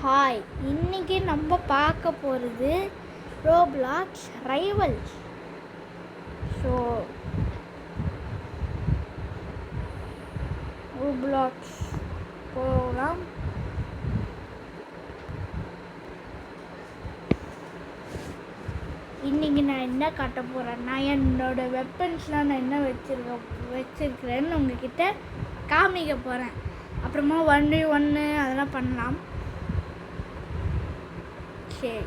Hi, இன்னைக்கு நம்ம பார்க்க போகிறது ரோப்ளாக்ஸ் ரைவல்ஸ். ஸோ ரோப்ளாக்ஸ் போகலாம். இன்றைக்கி நான் என்ன காட்ட போகிறேன்னா, என்னோடய வெப்பன்ஸ்லாம் நான் என்ன வச்சுருக்கிறேன்னு உங்ககிட்ட காமிக்க போகிறேன். அப்புறமா 1v1 அதெல்லாம் பண்ணலாம். சரி,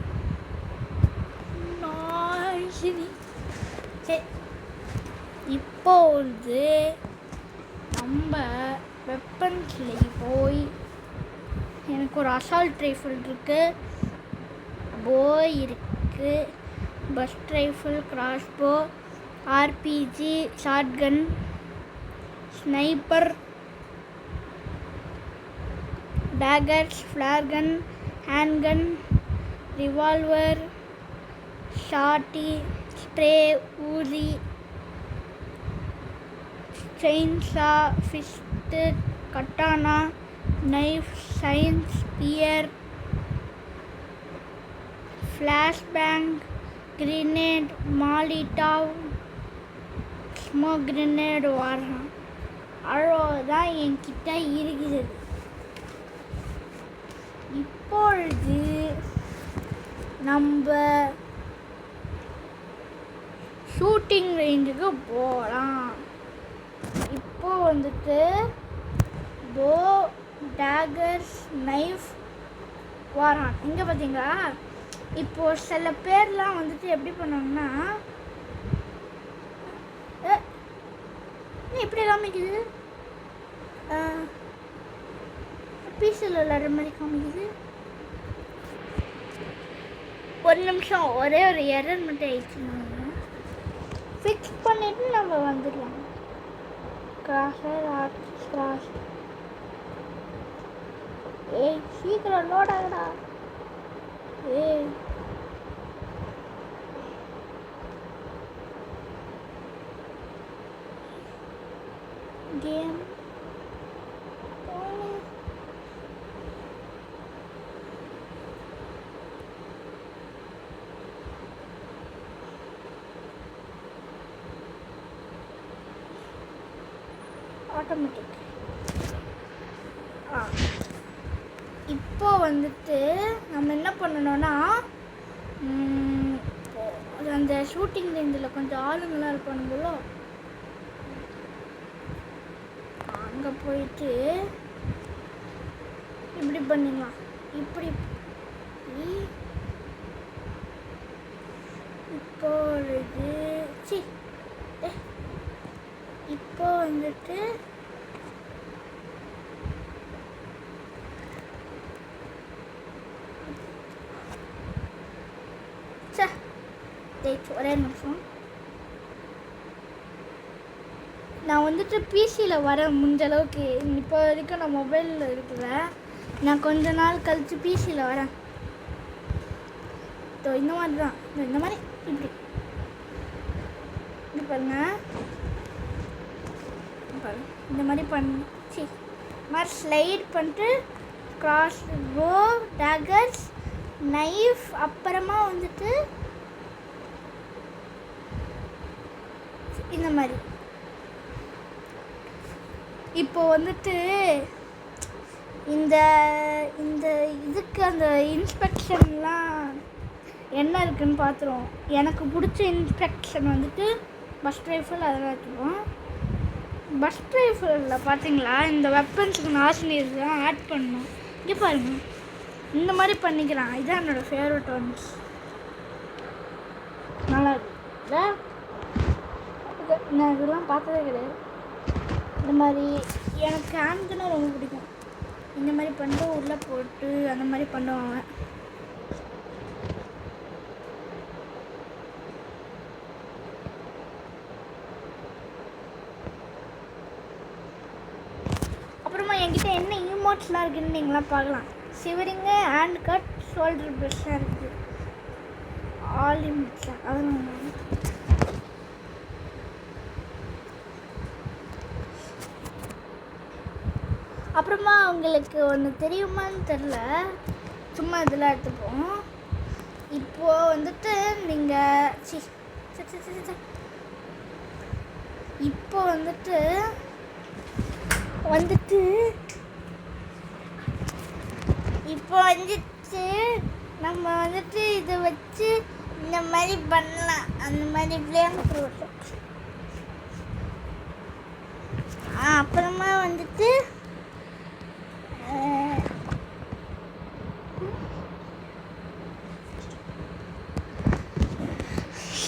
இப்போது நம்ம வெப்பன்ஸ்லேயே போய் எனக்கு ஒரு அசால்ட் ரைஃபிள் இருக்குது, போய் இருக்குது, burst rifle, crossbow, RPG, shotgun, sniper, daggers, flare gun, handgun, revolver, shorty, spray, ஊசி, chainsaw, fist, katana, knife, science, spear, flashbang, grenade, molotov, smoke grenade, வாரம் அவ்வளோதான் என்கிட்ட இருக்குது. இப்பொழுது நம்ம ஷூட்டிங் ரேஞ்சுக்கு போகலாம். இப்போ வந்துட்டு போ, டேகர்ஸ், நைஃப், வாரான் இங்கே பார்த்தீங்களா. இப்போது சில பேர்லாம் வந்துட்டு எப்படி பண்ணுவாங்கன்னா, இப்படி காமிக்குது, பீஸில் விளையாடுற மாதிரி காமிக்குது. ஒரு நிமிஷம், ஒரே ஒரு எரர் மட்டும் ஆயிடுச்சுன்னா ஃபிக்ஸ் பண்ணிவிட்டு நம்ம வந்துடலாம். கிராஸ் ஏய், சீக்கிரம் லோட் ஆகுடா. ஏய், கேம் ஆட்டோமேட்டிக். இப்போ வந்துட்டு நம்ம என்ன பண்ணணும்னா, அந்த ஷூட்டிங் ரேஞ்சில் கொஞ்சம் ஆளுங்களாம் இருப்பானுங்களோ, அங்கே போயிட்டு இப்படி பண்ணிடலாம். இப்படி இப்பொழுது இப்போ வந்துட்டு ஒரே நிமிஷம், நான் வந்துட்டு பிசியில் வர முடிஞ்ச அளவுக்கு. இப்போ வரைக்கும் நான் மொபைலில் இருக்கிறேன். நான் கொஞ்ச நாள் கழித்து பிசியில் வரேன். இந்த மாதிரி தான், இந்த மாதிரி இப்படி இப்படி பாருங்க, இந்த மாதிரி மாதிரி ஸ்லைட் பண்ணிட்டு கிராஸ் போ, டேகர்ஸ், நைஃப், அப்புறமா வந்துட்டு இந்த மாதிரி. இப்போ வந்துட்டு இந்த இந்த இதுக்கு அந்த இன்ஸ்பெக்ஷன்லாம் என்ன இருக்குதுன்னு பார்த்துருவோம். எனக்கு பிடிச்ச இன்ஸ்பெக்ஷன் வந்துட்டு பஸ்ட் ரைஃபிள், அதெல்லாம் வச்சுருவோம். பஸ்ட் ரைஃபிளில் பார்த்தீங்களா, இந்த வெப்பன்ஸுக்கு நாசினியர்லாம் ஆட் பண்ணணும். இங்கே பாருங்கள், இந்த மாதிரி பண்ணிக்கலாம். இதுதான் என்னோடய ஃபேவரட் ஒன்ஸ். நல்லா இருக்குல்ல, நான் இதெல்லாம் பார்த்ததே கிடையாது. இந்த மாதிரி எனக்கு ஹேண்ட்கன்னா ரொம்ப பிடிக்கும். இந்த மாதிரி பண்ணிட்டு உள்ளே போட்டு அந்த மாதிரி பண்ணுவாங்க. அப்புறமா என்கிட்ட என்ன இமோட்ஸ்லாம் இருக்குதுன்னு நீங்களாம் பார்க்கலாம். சிவரிங்கு, ஹேண்ட் கட், ஷோல்டர் ப்ரெஷ்ஷாக இருக்குது, ஆல் இமோட்ஸாக. அதெல்லாம் அப்புறமா உங்களுக்கு ஒன்று தெரியுமான்னு தெரில, சும்மா இதெல்லாம் எடுத்துப்போம். இப்போது வந்துட்டு நீங்கள் இப்போ வந்துட்டு நம்ம வந்துட்டு இதை வச்சு இந்த மாதிரி பண்ணலாம். அந்த மாதிரி ஃப்ளேம் த்ரோட். அப்புறமா வந்துட்டு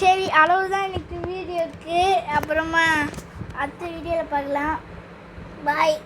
சரி, அவ்வளவுதான் எனக்கு வீடியோக்கு. அப்புறமா அடுத்த வீடியோவில் பார்க்கலாம். பாய்.